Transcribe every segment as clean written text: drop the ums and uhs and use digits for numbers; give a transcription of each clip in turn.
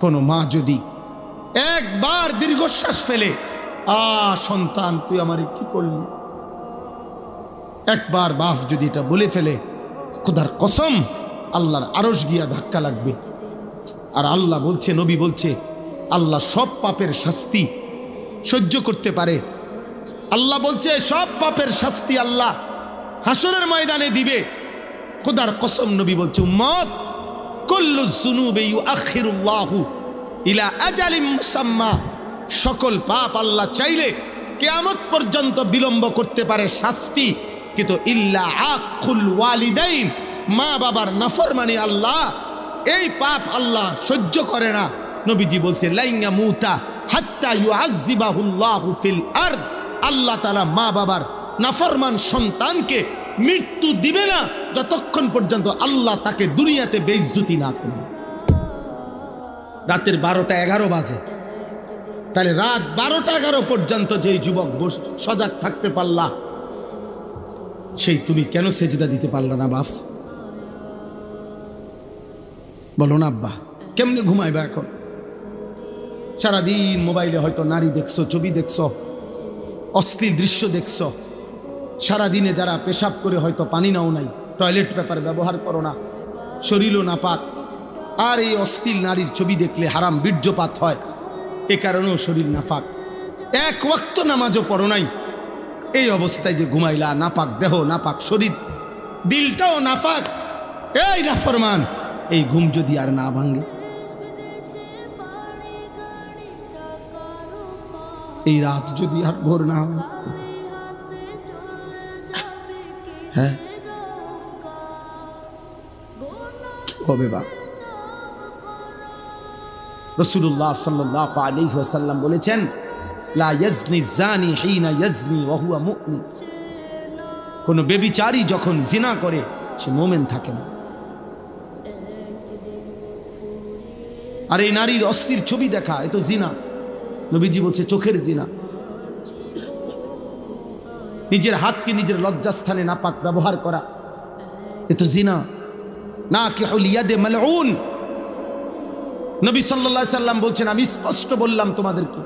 কোনো মা যদি একবার দীর্ঘশ্বাস ফেলে, সন্তান তুই আমারে কি করলি, একবার বাপ যদি এটা বলে ফেলে, খোদার কসম আল্লাহর আরশ গিয়া ধাক্কা লাগবে। আর আল্লাহ বলছে, নবী বলছে, আল্লাহ সব পাপের শাস্তি সহ্য করতে পারে। আল্লাহ বলছে সব পাপের শাস্তি আল্লাহ হাসরের ময়দানে দিবে। খোদার কসম নবী বলছে, উম্মত কুল্লু যুনুবি ইউআখিরুল্লাহু ইলা আজালিম মুসাম্মা, সকল পাপ আল্লাহ চাইলে কিয়ামত পর্যন্ত বিলম্ব করতে পারে শাস্তি, কিন্তু ইল্লা আকুল ওয়ালিদাইন, মা বাবার নাফরমানি আল্লাহ এই পাপ আল্লাহ সহ্য করে না। নবীজি বলছে লাইয়া মুতা হাত্তা ইউআযযিবাহুল্লাহু ফিল আরদ, আল্লাহ তাআলা মা বাবার নাফরমান সন্তানকে মৃত্যু দিবে না যতক্ষণ পর্যন্ত আল্লাহ তাকে দুনিয়াতে বেইজ্জতি না করবে। রাতের 12টা 11 বাজে, তাহলে রাত 12টা 11 পর্যন্ত যেই যুবক সজাগ থাকতে পারলা, সেই তুমি কেন সেজদা দিতে পারলা না বাপ? বলো না আব্বা, কেমনে ঘুমাইবা এখন? সারাদিন মোবাইলে হয়তো নারী দেখছো, ছবি দেখছো, অশ্লীল দৃশ্য দেখছো। সারাদিনে যারা পেশাব করে হয়তো পানি নাও নাই, টয়লেট পেপার ব্যবহার করো না, শরীরও নাপাক, আর এই অশ্লীল নারীর ছবি দেখলে হারাম বীর্যপাত হয়, এ কারণেও শরীর নাপাক। এক ওয়াক্ত নামাজও পড়ো নাই, এই অবস্থায় যে ঘুমাইলা, নাপাক দেহ, নাপাক শরীর, দিলটাও নাপাক, এই নাফরমান, এই ঘুম যদি আর না ভাঙে, এই রাত যদি আর ভোর না হয়, হ্যাঁ হবে বা? রাসূলুল্লাহ সাল্লাল্লাহু আলাইহি ওয়াসাল্লাম বলেছেন, লা ইয়াজনি জানি হিনা ইয়াজনি ওয়া হুয়া মুমিন, কোন ব্যভিচারী যখন জিনা করে সে মুমিন থাকে না। আর এই নারীর অস্থির ছবি দেখা, এ তো জিনা। নবীজি বলছে চোখের জিনা। নিজের হাতকে নিজের লজ্জাস্থানে নাপাক ব্যবহার করা, এ তো জিনা। নাকিহুল ইয়াদে মালউন, নবী সাল্লাল্লাহু আলাইহি সাল্লাম বলছেন, আমি স্পষ্ট বললাম তোমাদেরকে,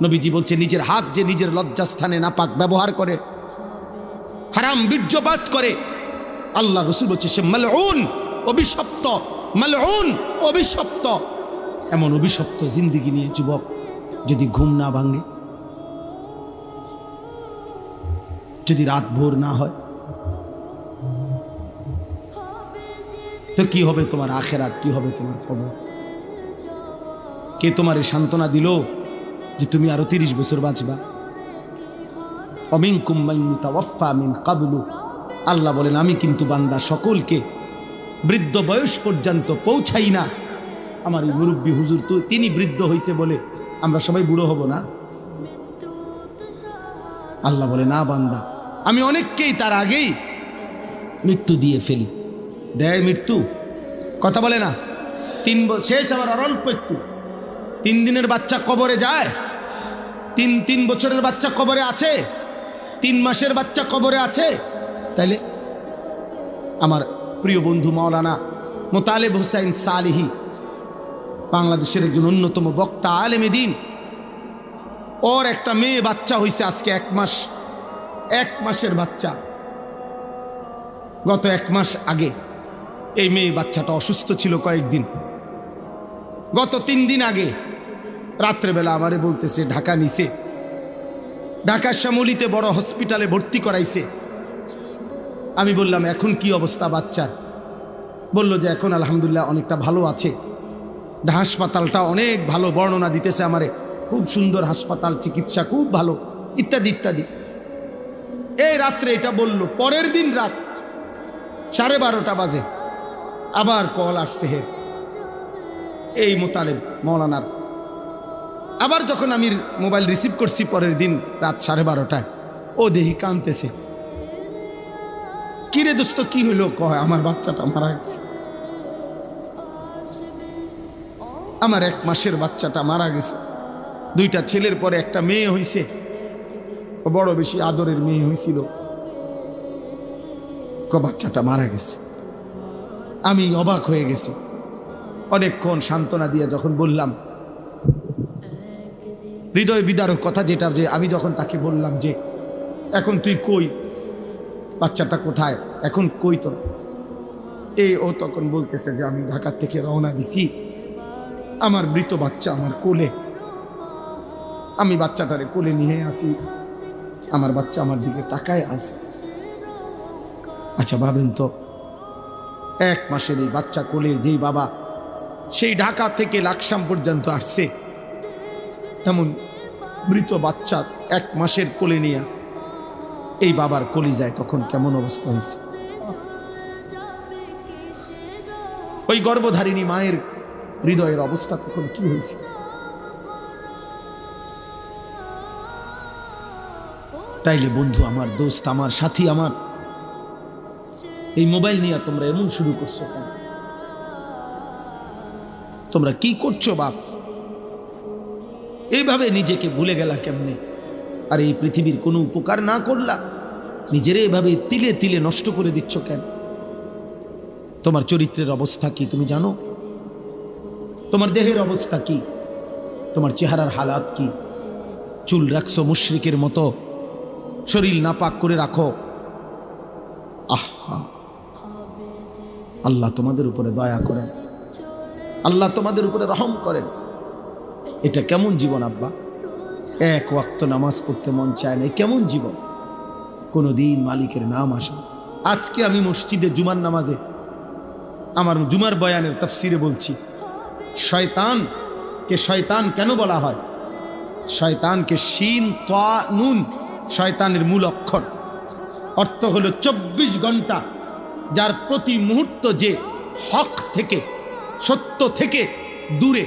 নবীজি বলছে নিজের হাত যে নিজের লজ্জাস্থানে নাপাক ব্যবহার করে, হারাম বীর্যপাত করে, আল্লাহ রাসূল বলছে সে মালউন, অভিশপ্ত। মালউন, অভিশপ্ত। এমন অভিশপ্ত জিন্দেগি নিয়ে যুবক যদি ঘুম না ভাঙে, যদি রাত ভোর না হয়, তো কি হবে তোমার আখিরাত, কি হবে তোমার খবর? কে তোমার সান্ত্বনা দিল যে তুমি আরো 30 বছর বাঁচবা? অমিনকুম মান ইউতাওয়াফা মিন ক্বাবলু, আল্লাহ বলেন আমি কিন্তু বান্দা সকলকে বৃদ্ধ বয়স পর্যন্ত পৌঁছাই না। আমার এই মুরব্বী হুজুর তো তিনি বৃদ্ধ হয়েছে বলে আমরা সবাই বুড়ো হব না? আল্লাহ বলে না বান্দা, আমি অনেককেই তার আগেই মৃত্যু দিয়ে ফেলি। দেয় মৃত্যু, কথা বলে না? 3 বছর শেষ, আবার অল্প একটু। 3 দিনের বাচ্চা কবরে যায়, 3 বছরের বাচ্চা কবরে আছে, 3 মাসের বাচ্চা কবরে আছে। তাইলে আমার প্রিয় বন্ধু মাওলানা মোতালেব হুসাইন সালেহী, বাংলাদেশের একজন অন্যতম বক্তা, আলেমে দ্বীন, ওর একটা মেয়ে বাচ্চা হয়েছে আজকে 1 মাসের বাচ্চা। গত 1 মাস আগে এই মেয়ে বাচ্চাটা অসুস্থ ছিল কয়েকদিন। গত 3 দিন আগে রাত্রেবেলা আমারে বলতেছে ঢাকা নিছে, ঢাকার শ্যামলীতে বড় হসপিটালে ভর্তি করাইছে। আমি বললাম এখন কি অবস্থা বাচ্চার? বলল যে এখন আলহামদুলিল্লাহ অনেকটা ভালো আছে, হাসপাতালটা অনেক ভালো, বর্ণনা দিতেছে আমারে, খুব সুন্দর হাসপাতাল, চিকিৎসা খুব ভালো, ইত্যাদি ইত্যাদি। এই রাত্রে এটা বলল। পরের দিন রাত 12:30 বাজে আবার কল আসছে হের এই মোতালেব মৌলানার। আবার যখন আমি মোবাইল রিসিভ করছি পরের দিন রাত 12:30টায়, ও দেহি কাঁদতেছে। কিরে দোস্ত কি হইলো? কয় আমার বাচ্চাটা মারা গেছে, আমার 1 মাসের বাচ্চাটা মারা গেছে। 2টা ছেলের পরে একটা মেয়ে হইছে, বড় বেশি আদরের মেয়ে হয়েছিল, বাচ্চাটা মারা গেছে। আমি অবাক হয়ে গেছি। অনেকক্ষণ সান্ত্বনা দিয়ে যখন বললাম, হৃদয় বিদারক কথা যেটা, যে আমি যখন তাকে বললাম যে এখন তুই কই, বাচ্চাটা কোথায়, এখন কই তোর, ও তখন বলতেছে যে আমি ঢাকা থেকে রওনা দিছি, আমার মৃত বাচ্চা আমার কোলে, আমি বাচ্চাটারে কোলে নিয়ে আসি, আমার বাচ্চা আমার দিকে তাকায় আছে। আচ্ছা ভাবেন তো, 1 মাসের এই বাচ্চা কোলের যেই বাবা সেই ঢাকা থেকে লাকসাম পর্যন্ত আসছে, এমন মৃত বাচ্চা 1 মাসের কোলে নিয়ে এই বাবার কলিজায় তখন কেমন অবস্থা হয়েছে। ওই গর্ভধারিণী মায়ের হৃদয়ের অবস্থা তখন কি হয়েছে। তাইলে বন্ধু আমার, দোস্ত আমার, সাথী আমার, এই মোবাইল নিয়ে তোমরা এমন শুরু করছো কেন? তোমরা কি করছো বাপ? এইভাবে নিজেকে ভুলে গেলা কেমনে? আর এই পৃথিবীর কোনো উপকার না করলা, নিজেরে এভাবে তিলে তিলে নষ্ট করে দিচ্ছ কেন? তোমার চরিত্রের অবস্থা কি তুমি জানো? তোমার দেহের অবস্থা কি? তোমার চেহারার হালাত কি? চুল রাখছো মুশরিকের মতো, শরীর নাপাক করে রাখো। আহা, আল্লাহ তোমাদের উপরে দয়া করেন, আল্লাহ তোমাদের উপরে রহম করেন। এটা কেমন জীবন আব্বা? 1 ওয়াক্ত নামাজ পড়তে মন চায় না, কেমন জীবন? কোনদিন মালিকের নাম আসে। আজকে আমি মসজিদে জুমার নামাজে আমার জুমার বয়ানের তাফসিরে বলছি, শয়তানকে শয়তান কেন বলা হয়? শয়তানকে শিন তা নুন, শয়তানের মূল অক্ষর, অর্থ হলো 24 ঘন্টা যার প্রতি মুহূর্ত যে হক থেকে, সত্য থেকে দূরে।